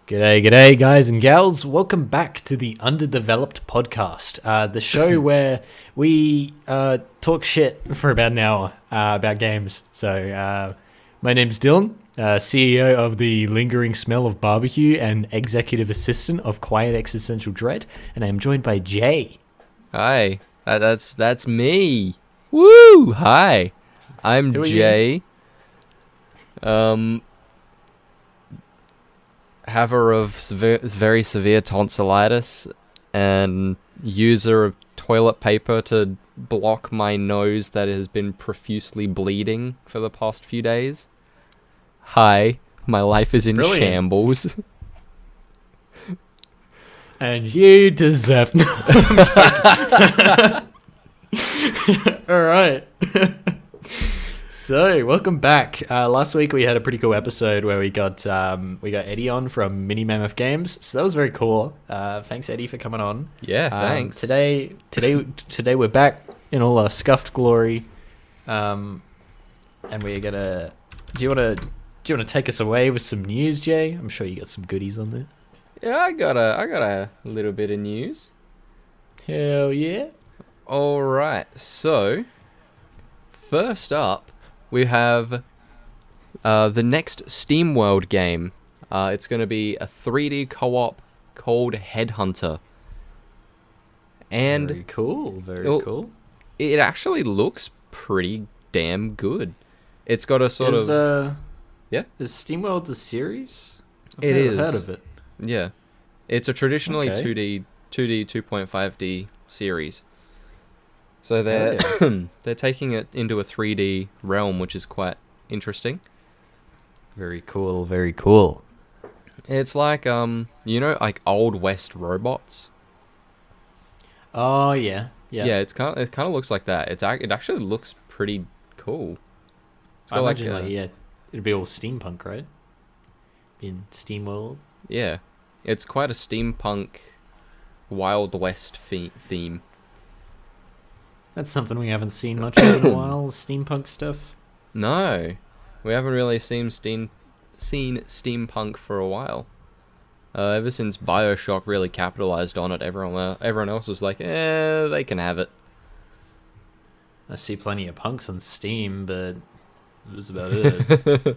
G'day, guys and gals. Welcome back to the Underdeveloped Podcast, the show where we talk shit for about an hour about games. So, my name's Dylan, CEO of the Lingering Smell of Barbecue and Executive Assistant of Quiet Existential Dread, and I'm joined by Jay. Hi, that's me. Woo! Hi, I'm Who are Jay. Haver of very severe tonsillitis and user of toilet paper to block my nose that has been profusely bleeding for the past few days. Hi, my life is in Brilliant. shambles. And you deserve... Alright. So, welcome back. Last week we had a pretty cool episode where we got Eddie on from Mini Mammoth Games. So that was very cool. Thanks, Eddie, for coming on. Yeah, thanks. Today we're back in all our scuffed glory, and we're gonna. Do you wanna take us away with some news, Jay? I'm sure you got some goodies on there. Yeah, I got a little bit of news. Hell yeah! All right, so first up, we have the next SteamWorld game. It's going to be a 3D co-op called Headhunter. And Very cool. Cool. It actually looks pretty damn good. It's got a sort Is SteamWorld a series? I've never heard of it. Yeah. It's a traditionally Okay. 2D 2.5D series. So they're they're taking it into a 3D realm, which is quite interesting. Very cool. Very cool. It's like like Old West robots. Oh yeah. Yeah, it kind of looks like that. It actually looks pretty cool. It's I got imagine it'd be all steampunk, right? In SteamWorld. yeah, it's quite a steampunk Wild West theme. That's something we haven't seen much of in a while, steampunk stuff. No, we haven't really seen steampunk for a while. Ever since BioShock really capitalized on it, everyone else was like, they can have it. I see plenty of punks on Steam, but that was about it.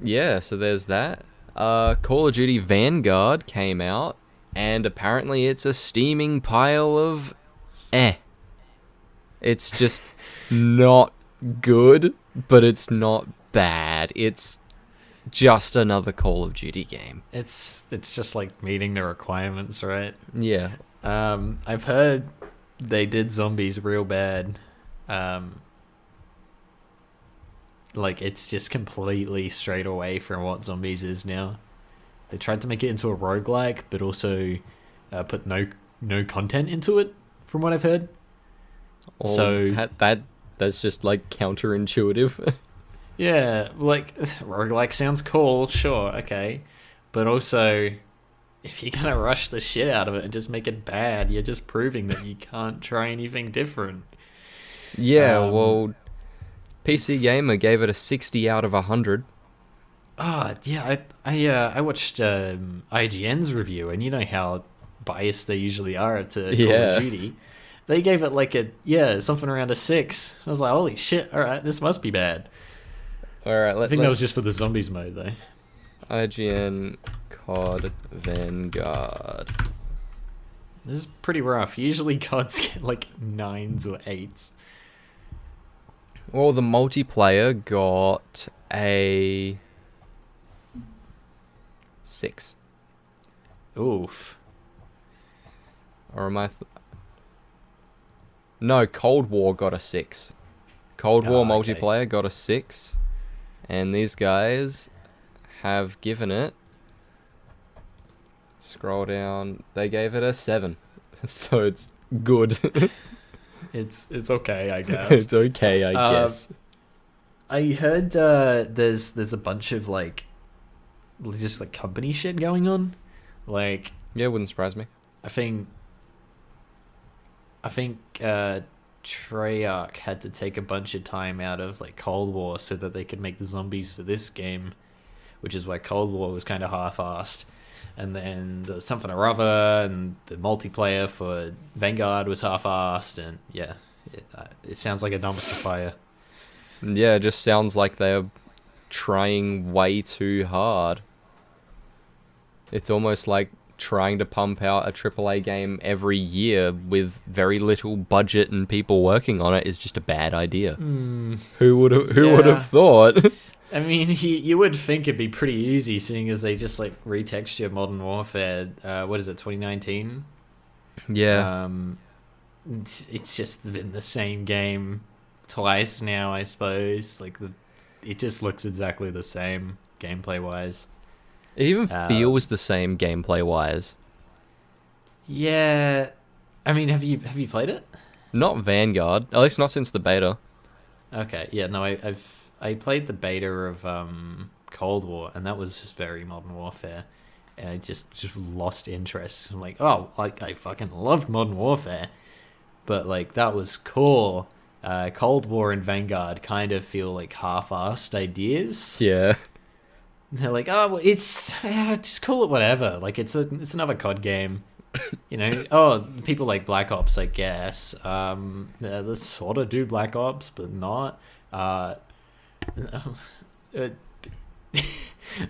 Yeah, so there's that. Call of Duty Vanguard came out, and apparently it's a steaming pile of It's just not good, but it's not bad. It's just another Call of Duty game. It's just like meeting the requirements, right? Yeah. I've heard they did zombies real bad. Like it's just completely straight away from what zombies is now. They tried to make it into a roguelike, but also put no content into it, from what I've heard. So that's just like counterintuitive. yeah, like roguelike sounds cool, sure, okay. But also, if you're gonna rush the shit out of it and just make it bad, you're just proving that you can't try anything different. Yeah, well, PC Gamer gave it a 60 out of 100. Yeah, I watched IGN's review, and you know how biased they usually are to Call of Duty. They gave it like something around a 6. I was like, holy shit! All right, this must be bad. All right, I think that was just for the zombies mode, though. IGN COD Vanguard. This is pretty rough. Usually CODs get like 9s or 8s. Well, the multiplayer got a 6. Oof. Or am I... No, Cold War got a 6. Cold War multiplayer got a 6. And these guys have given it... Scroll down. They gave it a 7. So it's good. It's okay, I guess. It's okay, I guess. I heard there's a bunch of like just like company shit going on. Like Yeah, wouldn't surprise me. I think Treyarch had to take a bunch of time out of like Cold War so that they could make the zombies for this game, which is why Cold War was kind of half-assed. And then there was something or other, and the multiplayer for Vanguard was half-assed, and yeah, it sounds like a dumpster fire. Yeah, it just sounds like they're trying way too hard. It's almost like trying to pump out a AAA game every year with very little budget and people working on it is just a bad idea. Who would have thought? I mean, you would think it'd be pretty easy, seeing as they just like retexture Modern Warfare. What is it, 2019? Yeah. It's just been the same game twice now, I suppose. Like it just looks exactly the same gameplay wise. It even feels the same gameplay wise. Yeah, I mean, have you played it? Not Vanguard, at least not since the beta. Okay, yeah, no, I played the beta of Cold War, and that was just very Modern Warfare, and I just lost interest. I'm like, oh, like I fucking loved Modern Warfare, but like that was cool. Cold War and Vanguard kind of feel like half-assed ideas. Yeah. They're like, oh, well, it's just call it whatever. Like it's another COD game, you know. Oh, people like Black Ops, I guess. They sort of do Black Ops, but not. The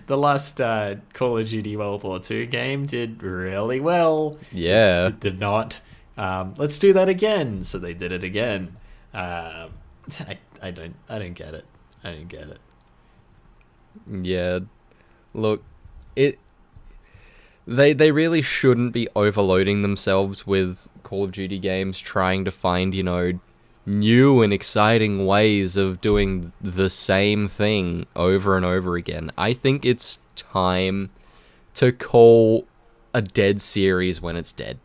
last Call of Duty World War II game did really well. Yeah, it did not. Let's do that again. So they did it again. I don't get it. I don't get it. Yeah, look, they really shouldn't be overloading themselves with Call of Duty games, trying to find, you know, new and exciting ways of doing the same thing over and over again. I think it's time to call a dead series when it's dead.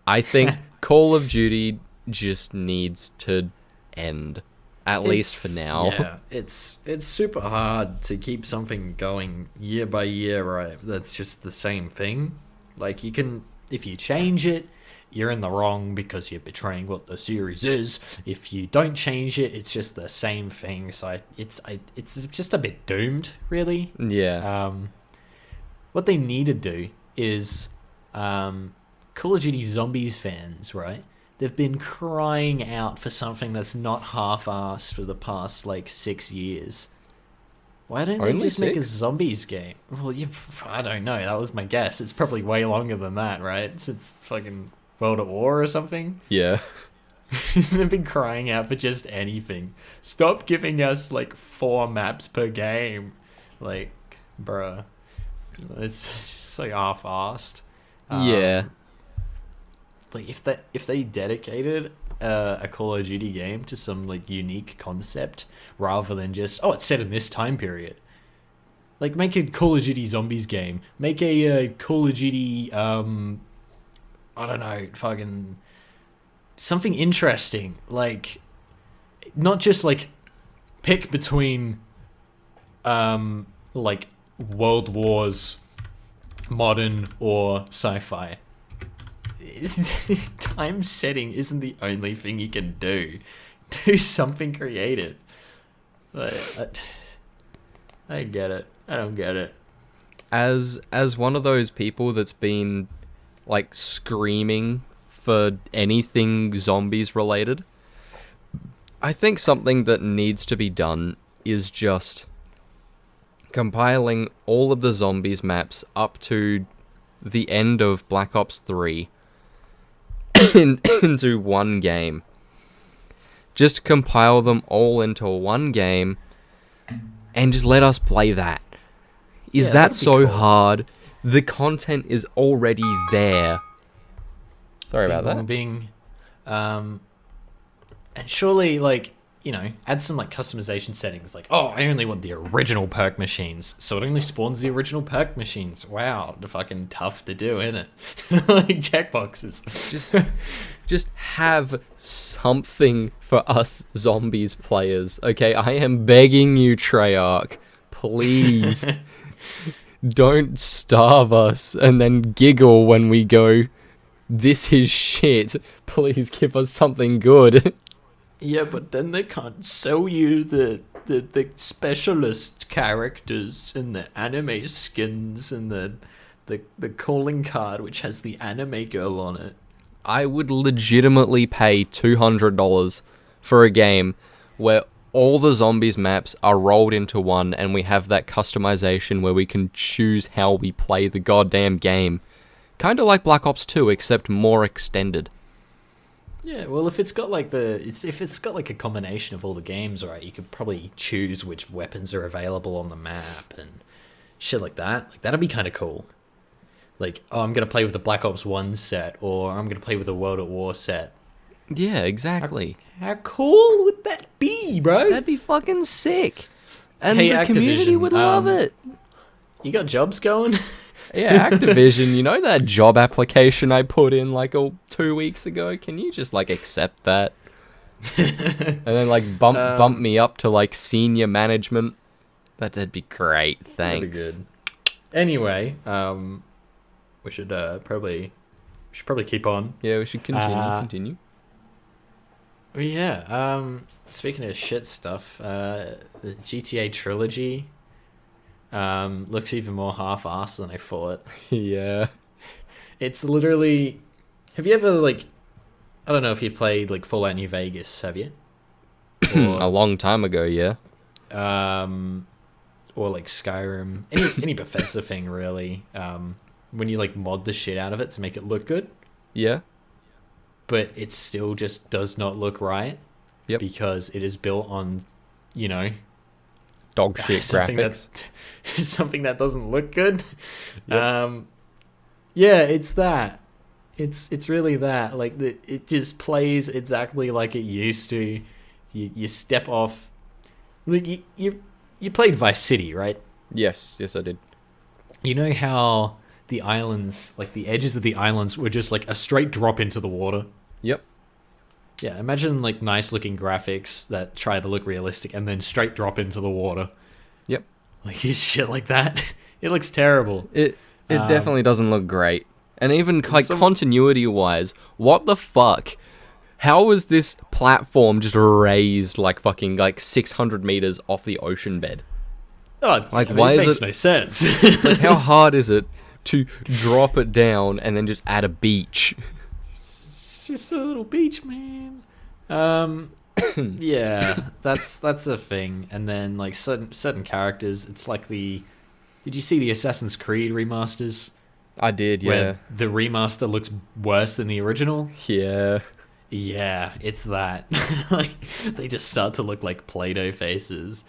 I think Call of Duty just needs to end. At least for now. Yeah, it's super hard to keep something going year by year, right? That's just the same thing. Like, you can, if you change it, you're in the wrong because you're betraying what the series is. If you don't change it, it's just the same thing. So it's just a bit doomed, really. Yeah. What they need to do is Call of Duty Zombies fans, right? They've been crying out for something that's not half-assed for the past, like, 6 years. Why don't they just make a zombies game? Well, I don't know. That was my guess. It's probably way longer than that, right? Since fucking World at War or something? Yeah. They've been crying out for just anything. Stop giving us, like, 4 maps per game. Like, bruh. It's just, like, half-assed. Yeah. Like if they dedicated a Call of Duty game to some like unique concept rather than just it's set in this time period. Like make a Call of Duty Zombies game. Make a Call of Duty I don't know, fucking something interesting. Like not just like pick between like World Wars, modern or sci-fi. Time setting isn't the only thing you can do. Do something creative. But I don't get it. I don't get it. As one of those people that's been like screaming for anything zombies related, I think something that needs to be done is just compiling all of the zombies maps up to the end of Black Ops 3 into one game. Just compile them all into one game and just let us play that. Is that so cool? Hard? The content is already there. Sorry about that. And surely, like, you know, add some like customization settings. Like, I only want the original perk machines, so it only spawns the original perk machines. Wow, the fucking tough to do, isn't it? Like checkboxes. Just have something for us zombies players, okay? I am begging you, Treyarch, please. Don't starve us and then giggle when we go, this is shit. Please give us something good. Yeah, but then they can't sell you the specialist characters and the anime skins and the calling card which has the anime girl on it. I would legitimately pay $200 for a game where all the zombies maps are rolled into one and we have that customization where we can choose how we play the goddamn game. Kind of like Black Ops 2, except more extended. Yeah, well, if it's got like a combination of all the games, right, you could probably choose which weapons are available on the map and shit like that. Like that'd be kind of cool. Like, oh, I'm gonna play with the Black Ops 1 set, or I'm gonna play with the World at War set. Yeah, exactly. How cool would that be, bro? That'd be fucking sick. And Hey, the community Activision, would love it. You got jobs going? Yeah, Activision, you know that job application I put in like 2 weeks ago? Can you just like accept that? And then like bump me up to like senior management? That'd be great, thanks. That'd be good. Anyway, we should probably keep on. Yeah, we should continue. Well, yeah. Speaking of shit stuff, the GTA Trilogy looks even more half-assed than I thought. Yeah. It's literally. Have you ever like? I don't know if you've played like Fallout New Vegas. Have you? A long time ago, yeah. Or like Skyrim, any Bethesda thing really. When you like mod the shit out of it to make it look good. Yeah. But it still just does not look right. Yep. Because it is built on, Dog shit graphics. Something that doesn't look good. Yep. Yeah, it's that. It's really that. Like it just plays exactly like it used to. You step off. Like you played Vice City, right? Yes, I did. You know how the islands, like the edges of the islands, were just like a straight drop into the water. Yep. Yeah, imagine like nice looking graphics that try to look realistic and then straight drop into the water. Yep. Like shit like that. It looks terrible. It definitely doesn't look great. And even like continuity wise, what the fuck? How was this platform just raised like fucking like 600 meters off the ocean bed? Oh, like why it makes no sense? Like how hard is it to drop it down and then just add a beach? It's just a little beach, man. Yeah, that's a thing. And then like certain characters, it's like did you see the Assassin's Creed remasters? I did, yeah. Where the remaster looks worse than the original? Yeah. Yeah, it's that. Like they just start to look like Play-Doh faces.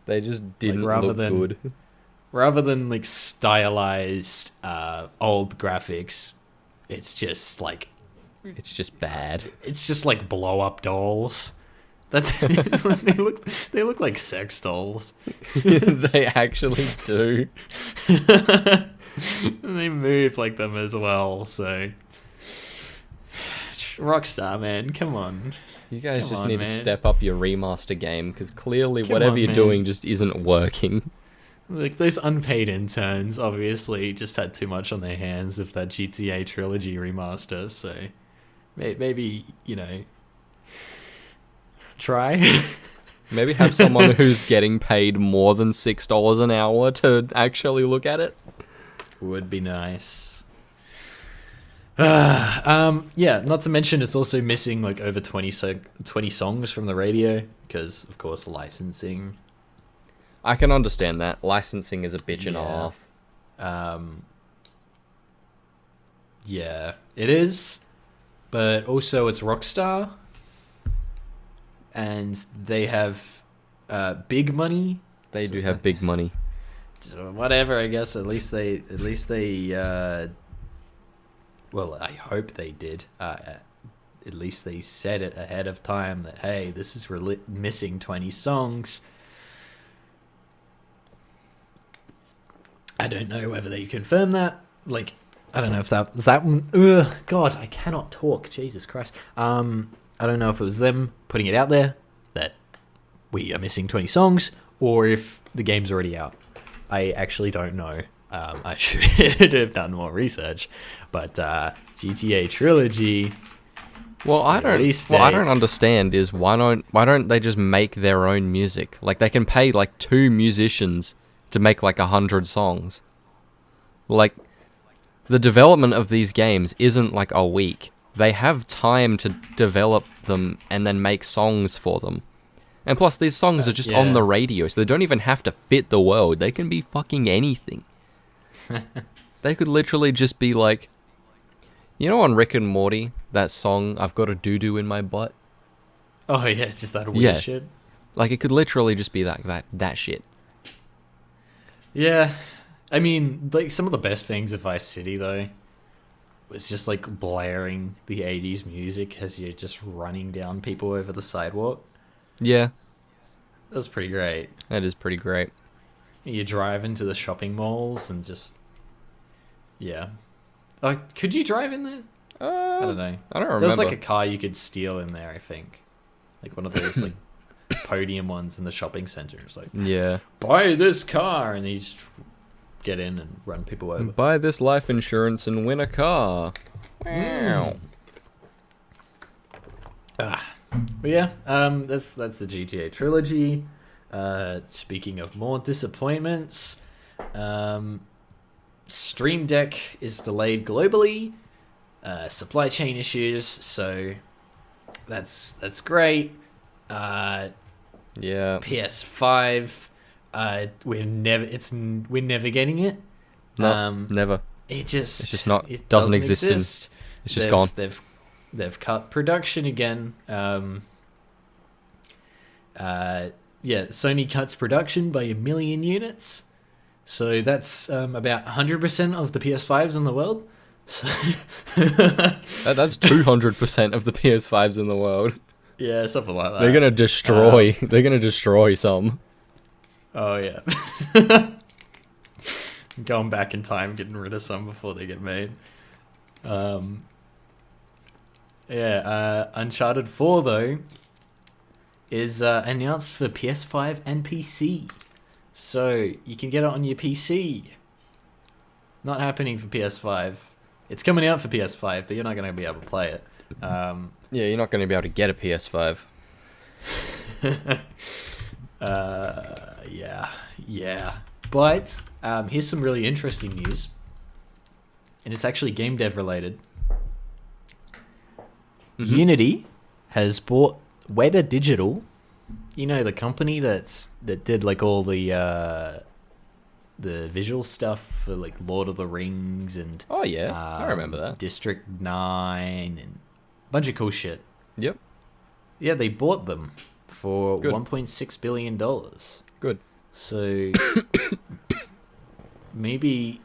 They just didn't look good. Rather than like stylized old graphics, it's just like bad. It's just like blow up dolls. That's they look like sex dolls. They actually do. And they move like them as well, so Rockstar, man, come on. You guys just need to step up your remaster game, because clearly whatever you're man. Doing just isn't working. Like, those unpaid interns obviously just had too much on their hands with that GTA Trilogy remaster, so maybe, try. Maybe have someone who's getting paid more than $6 an hour to actually look at it. Would be nice. Yeah, not to mention it's also missing like over 20 songs from the radio because, of course, licensing. I can understand that. Licensing is a bitch and a half. Yeah, it is. But also it's Rockstar. And they have big money. They do have big money. So whatever, I guess. At least they. Well, I hope they did. At least they said it ahead of time that hey, this is missing 20 songs. I don't know whether they confirm that. Like, I don't know if that was that one. Ugh, God, I cannot talk. Jesus Christ. I don't know if it was them putting it out there that we are missing 20 songs, or if the game's already out. I actually don't know. I should have done more research. But GTA Trilogy Well, I Release don't date. understand is why don't they just make their own music? Like they can pay like 2 musicians to make like 100 songs. Like the development of these games isn't like a week. They have time to develop them and then make songs for them. And plus these songs are just on the radio, so they don't even have to fit the world. They can be fucking anything. They could literally just be like, you know, on Rick and Morty, that song, I've got a doo-doo in my butt? Oh, yeah, it's just that weird shit. Like, it could literally just be that shit. Yeah. I mean, like, some of the best things of Vice City, though, was just, like, blaring the 80s music as you're just running down people over the sidewalk. Yeah. That was pretty great. That is pretty great. You drive into the shopping malls and just... Yeah. Could you drive in there? I don't know. I don't remember. There was like a car you could steal in there, I think. Like one of those like podium ones in the shopping center. It's like, yeah, buy this car, and you just get in and run people over. Buy this life insurance and win a car. Wow. But yeah, that's the GTA trilogy. Speaking of more disappointments, Stream Deck is delayed globally. Supply chain issues, so that's great. Yeah. PS5, we're never getting it. No, never. It's just not. It doesn't exist. It's just gone. They've cut production again. Sony cuts production by 1 million units. So that's about 100% of the PS5s in the world. So That's 200% of the PS5s in the world. Yeah, something like that. They're gonna destroy. They're gonna destroy some. Oh yeah. Going back in time, getting rid of some before they get made. Uncharted 4 though is announced for PS5 and PC. So you can get it on your PC. Not happening for PS5. It's coming out for PS5, but you're not going to be able to play it. Yeah, you're not going to be able to get a PS5. Yeah. But here's some really interesting news. And it's actually game dev related. Mm-hmm. Unity has bought Weta Digital. You know, the company that did like all the visual stuff for like Lord of the Rings and oh yeah, I remember that. District 9 and a bunch of cool shit. Yep. Yeah, they bought them for $1.6 billion. Good. So maybe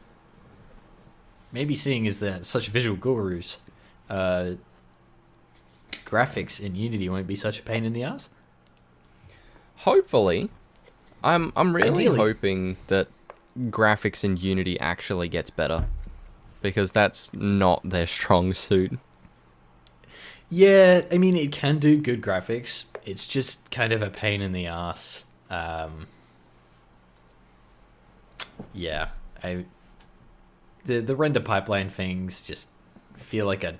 seeing as they're such visual gurus, graphics in Unity won't be such a pain in the ass. Hopefully. I'm really Ideally. hoping that graphics in Unity actually gets better, because that's not their strong suit. Yeah, I mean, it can do good graphics. It's just kind of a pain in the ass. The render pipeline things just feel like a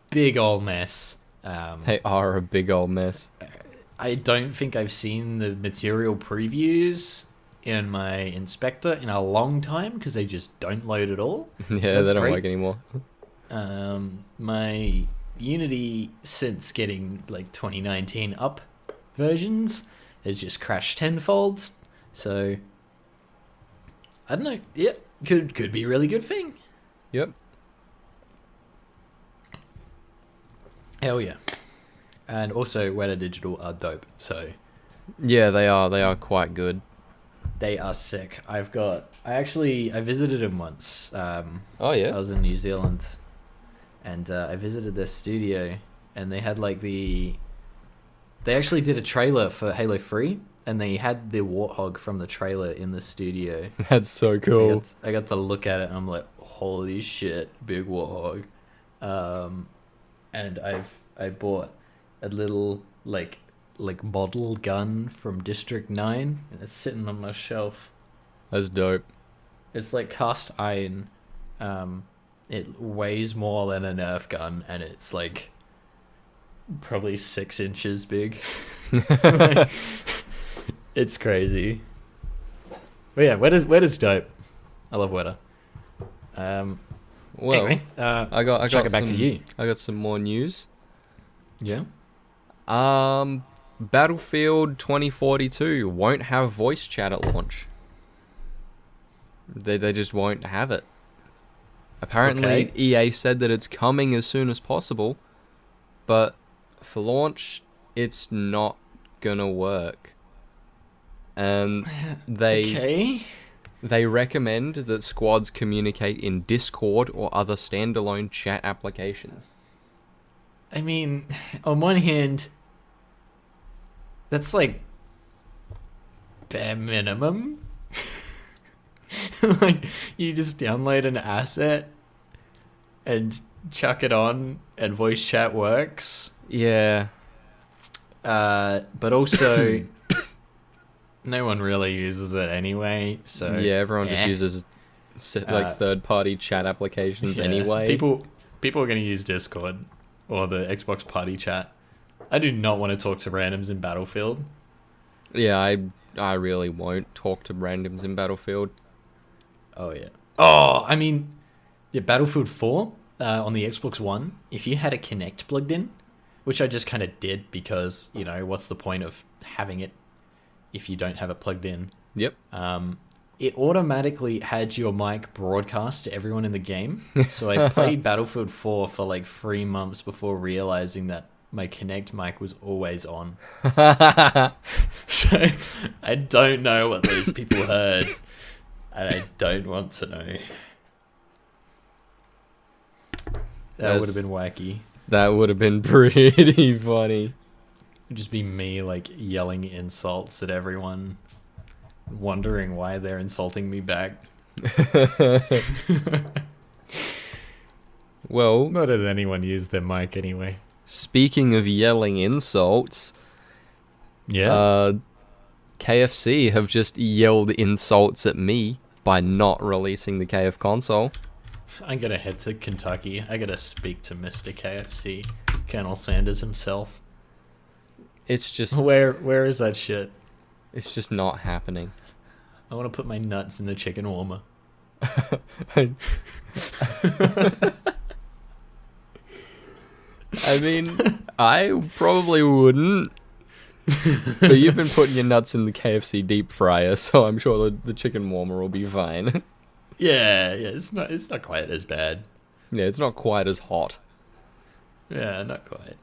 big old mess. They are a big old mess. I don't think I've seen the material previews in my inspector in a long time because they just don't load at all. Yeah, they don't work anymore. My Unity, since getting like 2019 up versions, has just crashed tenfold. So I don't know. Yeah, could be a really good thing. Yep. Hell yeah. And also, Weta Digital are dope. So yeah, they are quite good. They are sick. I visited them once. Oh yeah. I was in New Zealand, and I visited their studio, and they had they actually did a trailer for Halo 3, and they had the Warthog from the trailer in the studio. That's so cool. I got to look at it, and I'm like, holy shit, big Warthog. And I bought a little like model gun from District 9, and it's sitting on my shelf. That's dope. It's like cast iron. It weighs more than a Nerf gun, and it's like probably 6 inches big. Like, it's crazy. But yeah, Wetter's dope. I love Wetter. Well, Anyway, I got chuck it back some, to you. I got some more news. Yeah. Battlefield 2042 won't have voice chat at launch. They just won't have it. Apparently, Okay. EA said that it's coming as soon as possible, but for launch, it's not gonna work. And Okay. they recommend that squads communicate in Discord or other standalone chat applications. I mean, on one hand, that's like bare minimum. Like, you just download an asset and chuck it on, and voice chat works. Yeah. But also, no one really uses it anyway. So Yeah, everyone just uses third-party chat applications anyway. People are going to use Discord or the Xbox Party Chat. I do not want to talk to randoms in Battlefield. Yeah, I really won't talk to randoms in Battlefield. Oh yeah. Oh, I mean, yeah, Battlefield 4 on the Xbox One. If you had a Kinect plugged in, which I just kind of did because, you know, what's the point of having it if you don't have it plugged in? Yep. It automatically had your mic broadcast to everyone in the game. So I played Battlefield 4 for like 3 months before realizing that my Kinect mic was always on. So I don't know what those people heard, and I don't want to know. That would have been wacky. That would have been pretty funny. It'd just be me like yelling insults at everyone, wondering why they're insulting me back. Well, not that anyone used their mic anyway. Speaking of yelling insults, yeah, KFC have just yelled insults at me by not releasing the KF console. I'm gonna head to Kentucky. I gotta speak to Mr. KFC, Colonel Sanders himself. It's just where is that shit? It's just not happening. I want to put my nuts in the chicken warmer. I mean, I probably wouldn't. But you've been putting your nuts in the KFC deep fryer, so I'm sure the chicken warmer will be fine. Yeah, it's not quite as bad. Yeah, it's not quite as hot. Yeah, not quite.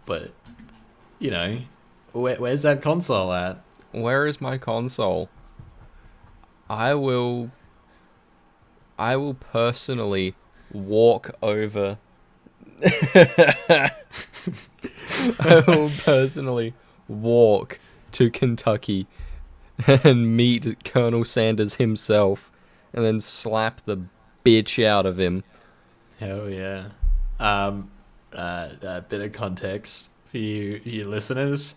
But you know, where's that console at? Where is my console? I will personally walk over. I will personally walk to Kentucky and meet Colonel Sanders himself, and then slap the bitch out of him. Hell yeah. A bit of context for you listeners.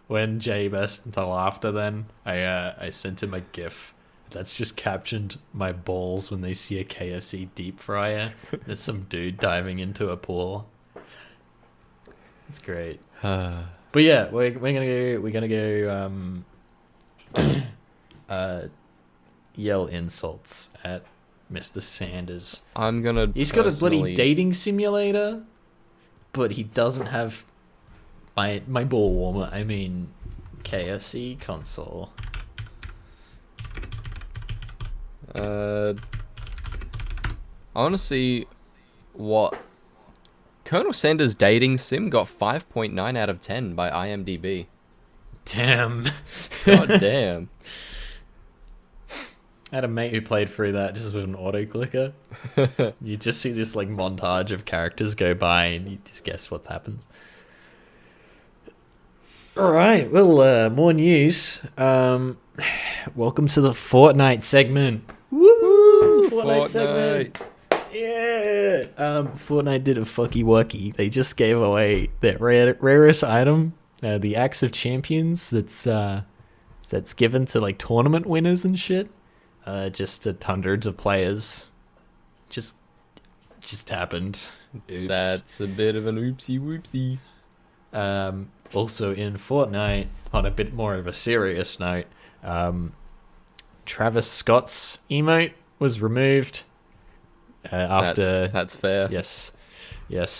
When Jay burst into laughter, then I sent him a GIF that's just captioned my balls when they see a KFC deep fryer. There's some dude diving into a pool. It's great. But yeah, we're gonna go yell insults at Mr. Sanders. He's got a bloody dating simulator, but he doesn't have my ball warmer. I mean, KFC console. I want to see what Colonel Sanders' dating sim got 5.9 out of 10 by IMDb. Damn. God damn. I had a mate who played through that just with an auto clicker. You just see this like montage of characters go by, and you just guess what happens. All right, well, more news. Welcome to the Fortnite segment. Woo! Fortnite segment. Yeah. Fortnite did a fucky wucky. They just gave away their rarest item, the Axe of Champions. That's given to like tournament winners and shit. Just to hundreds of players. Just just happened. Oops. That's a bit of an oopsie whoopsie. Also in Fortnite, on a bit more of a serious note, Travis Scott's emote was removed after. That's fair. Yes,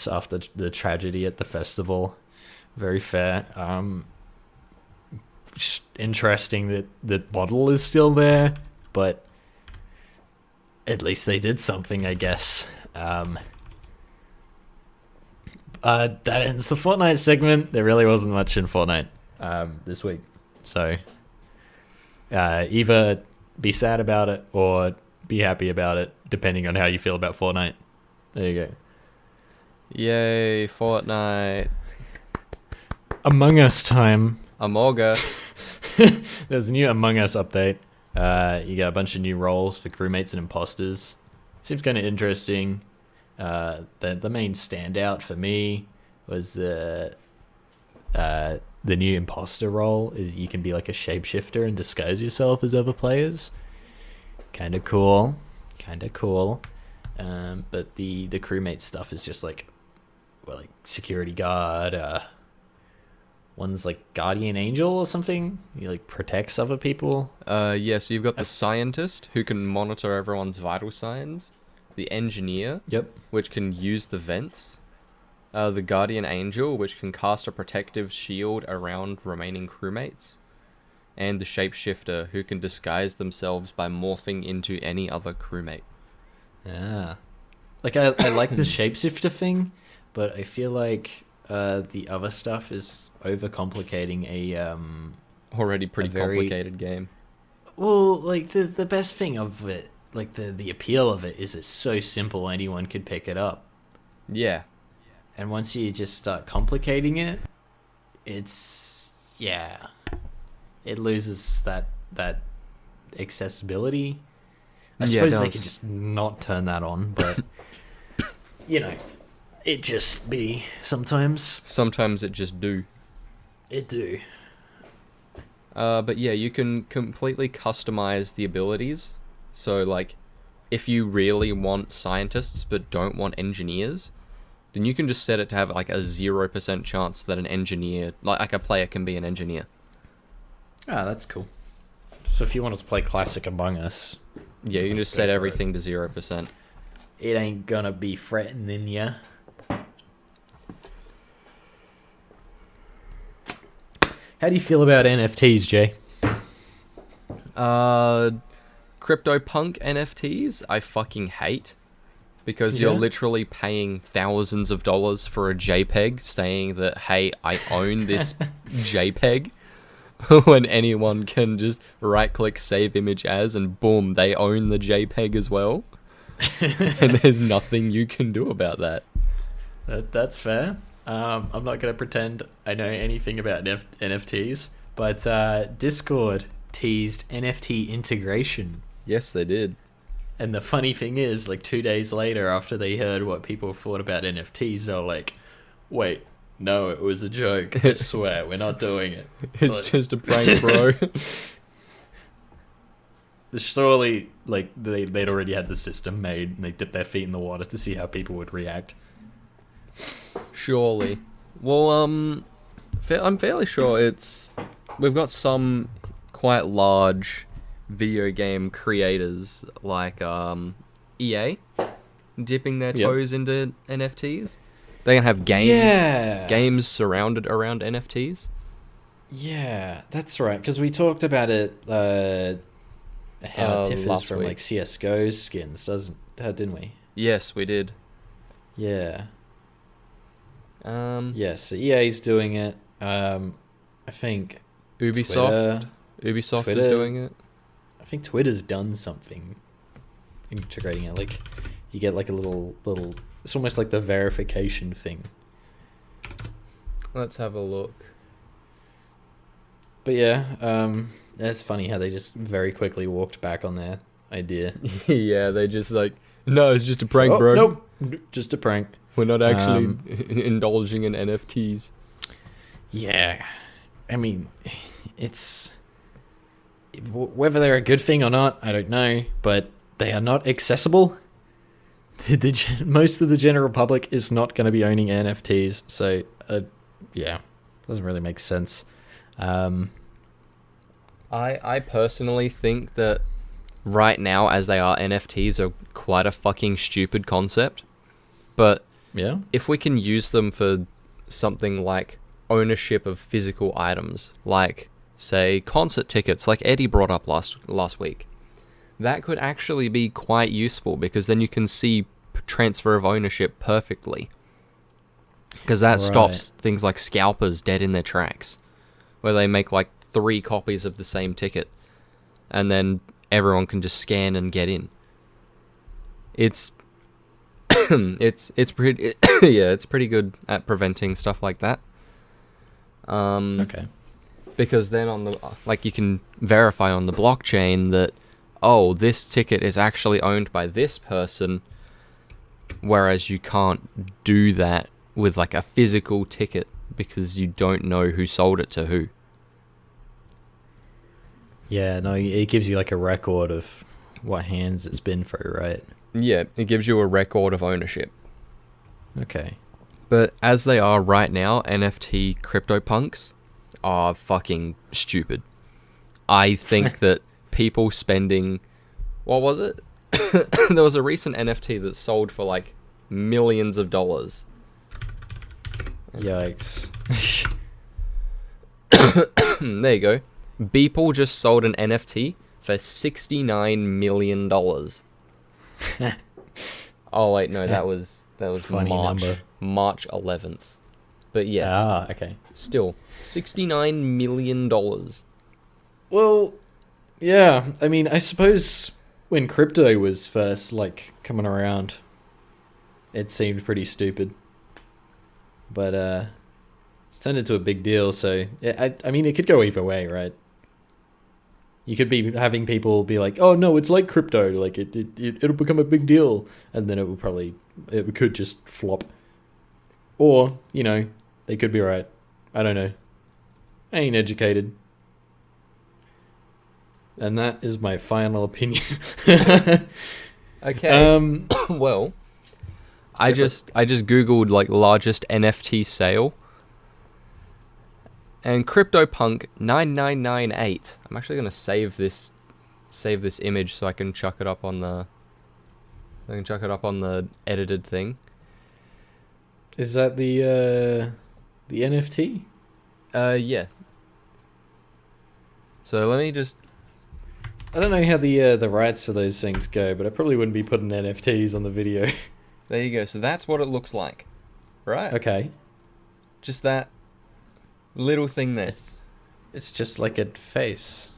after the tragedy at the festival. Very fair. Just interesting that the model is still there, but at least they did something, I guess. That ends the Fortnite segment. There really wasn't much in Fortnite this week. So either be sad about it or be happy about it, depending on how you feel about Fortnite. There you go. Yay, Fortnite. Among Us time. Among Us. There's a new Among Us update. You got a bunch of new roles for crewmates and imposters. Seems kind of interesting. The main standout for me was the new imposter role. Is you can be like a shapeshifter and disguise yourself as other players. Kind of cool. But the crewmate stuff is just like security guard. One's like guardian angel or something. He like protects other people. So you've got the scientist who can monitor everyone's vital signs. The engineer, which can use the vents. The guardian angel, which can cast a protective shield around remaining crewmates. And the shapeshifter, who can disguise themselves by morphing into any other crewmate. Yeah. Like I like the shapeshifter thing, but I feel like the other stuff is overcomplicating a already pretty complicated game. Well, like the best thing of it, like the appeal of it, is it's so simple anyone could pick it up. Yeah. And once you just start complicating it, it loses that accessibility. I suppose they could just not turn that on, but it just be sometimes. Sometimes it just do. It do. But yeah, you can completely customize the abilities. So like, if you really want scientists but don't want engineers, then you can just set it to have like a 0% chance that an engineer, like a player, can be an engineer. Ah, that's cool. So if you wanted to play classic Among Us, yeah, you can just set everything to 0%. It ain't gonna be threatening ya. How do you feel about NFTs, Jay? CryptoPunk NFTs, I fucking hate. Because you're literally paying thousands of dollars for a JPEG, saying that, hey, I own this JPEG. When anyone can just right-click save image as, and boom, they own the JPEG as well. And there's nothing you can do about that. That's fair. I'm not going to pretend I know anything about NFTs, but Discord teased NFT integration. Yes, they did. And the funny thing is, like 2 days later, after they heard what people thought about NFTs, they were like, wait, no, it was a joke. I swear, we're not doing it. It's just a prank, bro. Surely, like, they'd already had the system made, and they dipped their feet in the water to see how people would react. Surely. Well, I'm fairly sure we've got some quite large video game creators like EA dipping their toes into NFTs. They're gonna have games surrounded around NFTs. Yeah, that's right. Because we talked about it how it differs from like CS:GO's skins, didn't we? Yes, we did. Yeah. So EA's doing it. I think Ubisoft Twitter is doing it. I think Twitter's done something integrating it. Like you get like a little. It's almost like the verification thing. Let's have a look. But yeah, it's funny how they just very quickly walked back on their idea. Yeah, they just like, no, it's just a prank, bro. Nope, just a prank. We're not actually indulging in NFTs. Yeah, I mean, it's whether they're a good thing or not, I don't know, but they are not accessible. most of the general public is not going to be owning NFTs. So, yeah, doesn't really make sense. I personally think that right now, as they are, NFTs are quite a fucking stupid concept. But Yeah. if we can use them for something like ownership of physical items, like, say, concert tickets, like Eddie brought up last week, that could actually be quite useful, because then you can see transfer of ownership perfectly. Because that stops things like scalpers dead in their tracks, where they make like 3 copies of the same ticket, and then everyone can just scan and get in. It's it's pretty yeah, it's pretty good at preventing stuff like that. Okay. Because then on the you can verify on the blockchain that, oh, this ticket is actually owned by this person, whereas you can't do that with like a physical ticket because you don't know who sold it to who. Yeah, no, it gives you like a record of what hands it's been through, right? Yeah, it gives you a record of ownership. Okay. But as they are right now, NFT CryptoPunks are fucking stupid. I think that people spending... What was it? There was a recent NFT that sold for like millions of dollars. Yikes. There you go. Beeple just sold an NFT for $69 million. Oh wait, no, that was Funny number. March 11th. But yeah, okay. still $69 million. Well, yeah, I mean, I suppose when crypto was first, like, coming around, it seemed pretty stupid. But, it's turned into a big deal, so, I mean, it could go either way, right? You could be having people be like, oh, no, it's like crypto, like, it'll become a big deal, and then it could just flop. Or, you know, they could be right. I don't know. I ain't educated. And that is my final opinion. Okay. Well, I just googled like largest NFT sale, and CryptoPunk 9998. I'm actually gonna save this image so I can chuck it up on the edited thing. Is that the NFT? Yeah. So let me just... I don't know how the rights for those things go, but I probably wouldn't be putting NFTs on the video. There you go. So that's what it looks like, right? Okay. Just that little thing there. It's just like a face.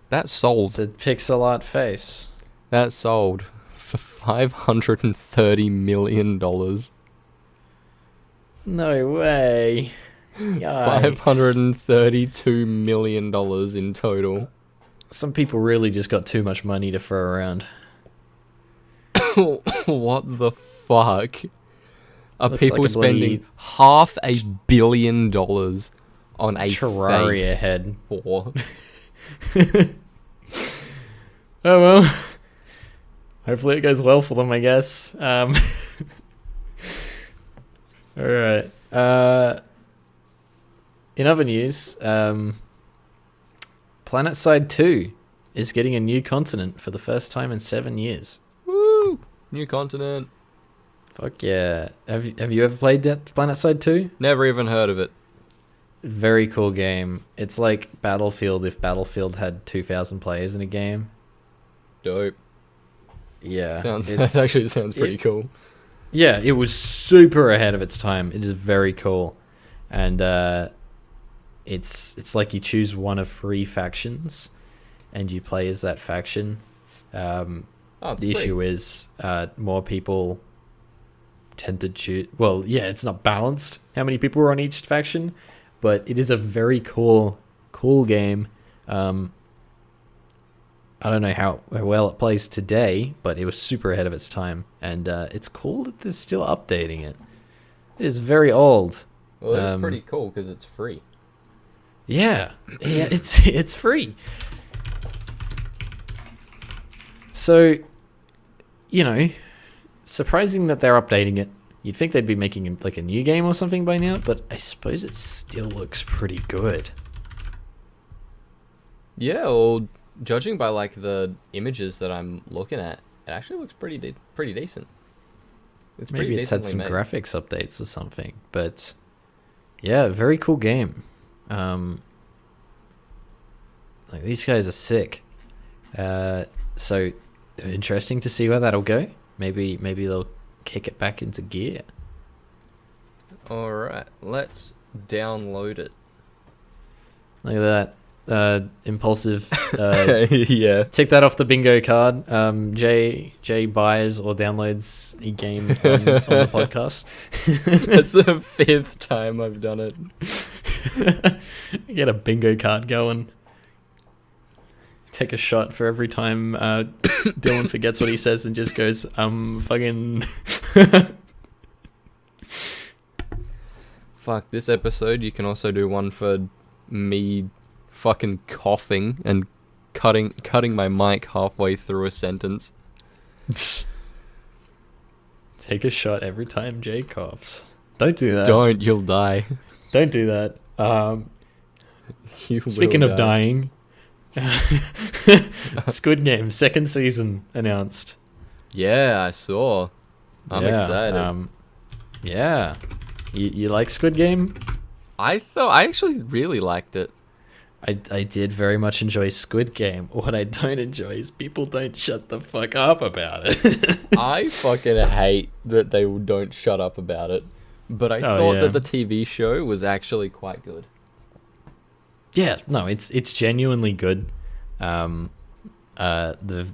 That sold. It's a pixel art face. That sold for $530 million. No way. Yikes. $532 million in total. Some people really just got too much money to throw around. What the fuck? Are Looks people like a spending $500 million on a Terraria face head? For? Oh well. Hopefully it goes well for them, I guess. Alright. In other news, PlanetSide 2 is getting a new continent for the first time in 7 years. Woo! New continent. Fuck yeah. Have you ever played PlanetSide 2? Never even heard of it. Very cool game. It's like Battlefield if Battlefield had 2,000 players in a game. Dope. Yeah. That actually sounds pretty cool. Yeah, it was super ahead of its time. It is very cool. And it's like you choose one of 3 factions and you play as that faction. The issue is more people tend to choose... Well, yeah, it's not balanced how many people are on each faction, but it is a very cool game. I don't know how well it plays today, but it was super ahead of its time, and it's cool that they're still updating it. It is very old. Well, it's pretty cool because it's free. Yeah, it's free. So, you know, surprising that they're updating it. You'd think they'd be making like a new game or something by now, but I suppose it still looks pretty good. Yeah, well, judging by like the images that I'm looking at, it actually looks pretty decent. It's Maybe pretty it's had decently some made. graphics updates or something, but yeah, very cool game. Like these guys are sick. So interesting to see where that'll go. Maybe they'll kick it back into gear. All right, let's download it. Look at that. Impulsive. Yeah, Tick that off the bingo card. Jay buys or downloads a game on the podcast. that's the 5th time I've done it. Get a bingo card going. Take a shot for every time Dylan forgets what he says and just goes, fucking. Fuck, this episode you can also do one for me fucking coughing and cutting my mic halfway through a sentence. Take a shot every time Jay coughs. Don't do that. Don't, you'll die. Don't do that. You Speaking will of die. dying, Squid Game 2nd season announced. Yeah, I saw. I'm Yeah, excited. Yeah. You like Squid Game? I actually really liked it. I did very much enjoy Squid Game. What I don't enjoy is people don't shut the fuck up about it. I fucking hate that they don't shut up about it. But I thought yeah. that the TV show was actually quite good. Yeah, no, it's genuinely good. The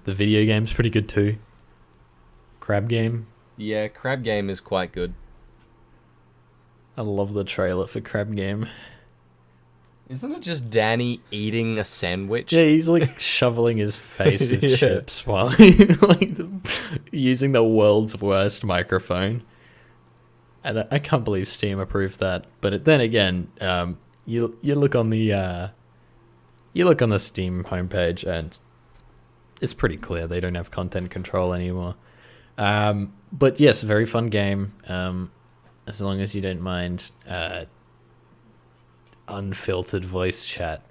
video game's pretty good too. Crab Game. Yeah, Crab Game is quite good. I love the trailer for Crab Game. Isn't it just Danny eating a sandwich? Yeah, he's like shoveling his face with Yeah. chips while he, like using the world's worst microphone. And I can't believe Steam approved that. But then again, you look on the Steam homepage and it's pretty clear they don't have content control anymore. But yes, very fun game. As long as you don't mind unfiltered voice chat.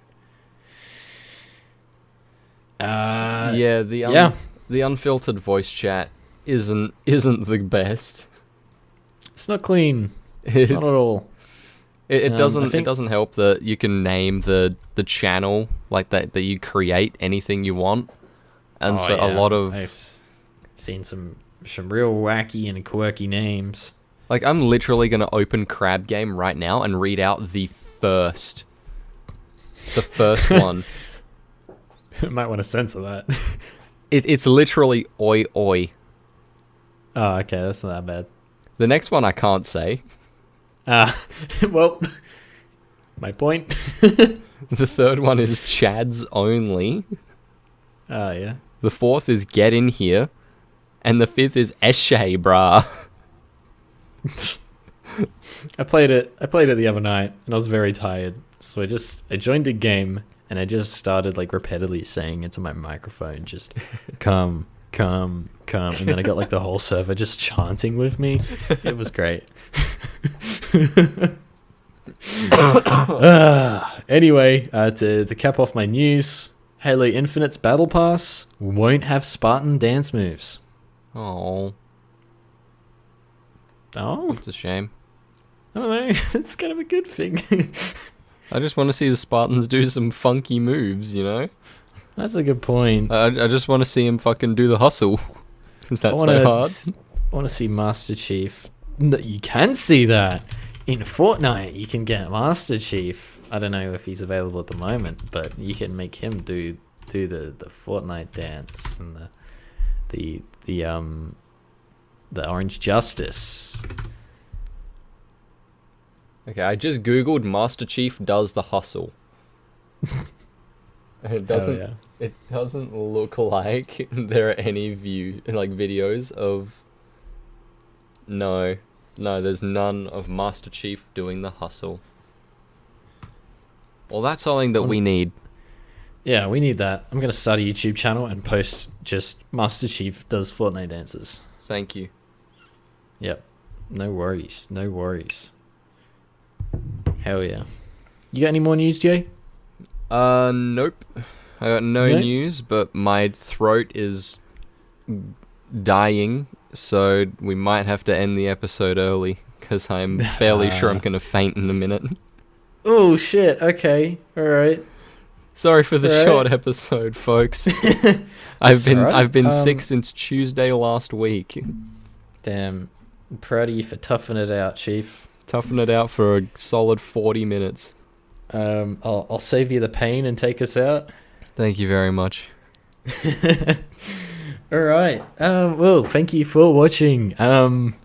Yeah, the unfiltered voice chat isn't the best. It's not clean. It, Not at all. it I doesn't think- it doesn't help that you can name the channel like that you create anything you want, and so a lot of I've seen some real wacky and quirky names. like I'm literally gonna open Crab Game right now and read out the first one. Might want to censor that. It's literally oi oi. Oh, okay, that's not that bad. The next one I can't say. Well, my point. The third one is Chads only. Oh, yeah. The fourth is Get In Here. And the fifth is Eshe, brah. I played it the other night and I was very tired. So I joined a game and I just started like repeatedly saying into my microphone, just come. And then I got like the whole server just chanting with me. It was great. Anyway, to cap off my news, Halo Infinite's Battle Pass won't have Spartan dance moves. Oh, Oh, it's a shame. I don't know. It's kind of a good thing. I just want to see the Spartans do some funky moves, you know? That's a good point. I just want to see him fucking do the hustle. Is that so hard? I want to see Master Chief. No, you can see that in Fortnite. You can get Master Chief. I don't know if he's available at the moment, but you can make him do the Fortnite dance and the Orange Justice. Okay, I just googled Master Chief does the hustle. It doesn't. Hell It doesn't look like there are any videos of. No, there's none of Master Chief doing the hustle. Well, that's something that we need. Yeah, we need that. I'm gonna start a YouTube channel and post just Master Chief does Fortnite dances. Thank you. Yep. No worries. No worries. Hell yeah. You got any more news, Jay? Nope. I got no Nope. news, but my throat is dying, so we might have to end the episode early, because I'm fairly sure I'm going to faint in a minute. Oh, shit. Okay. All right. Sorry for the Right. short episode, folks. I've alright. been sick since Tuesday last week. Damn. I'm proud of you for toughing it out, Chief. Toughing it out for a solid 40 minutes. I'll save you the pain and take us out. Thank you very much. All right. Well, thank you for watching.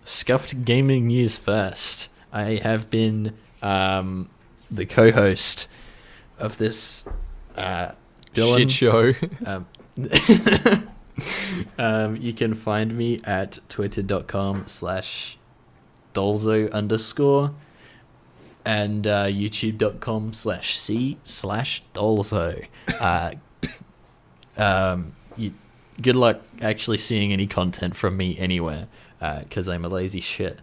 Scuffed Gaming News first. I have been the co-host of this Dylan. Shit show. You can find me at twitter.com/dolzo_ and youtube.com/c/dolzo. Good luck actually seeing any content from me anywhere, because I'm a lazy shit.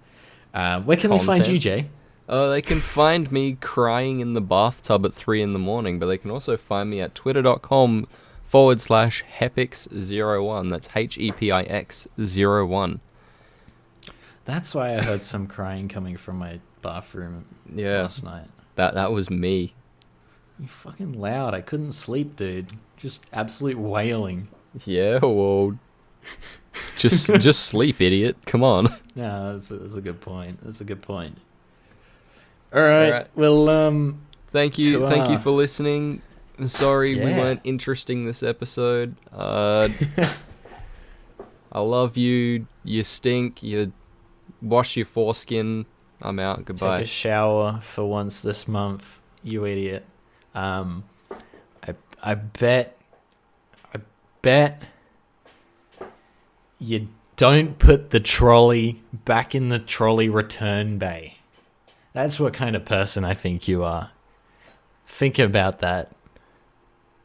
Where can they find you, Jay? They can find me crying in the bathtub at 3 in the morning, but they can also find me at twitter.com/hepix01. That's HEPIX01. That's why I heard some crying coming from my bathroom last night. That was me. You fucking loud. I couldn't sleep, dude. Just absolute wailing. Yeah, well, just sleep, idiot. Come on. No, that's a good point. That's a good point. All right. Well, thank you for listening. Sorry we weren't interesting this episode. I love you. You stink. You wash your foreskin. I'm out. Goodbye. take a shower for once this month, you idiot. I bet you don't put the trolley back in the trolley return bay. That's what kind of person I think you are. Think about that.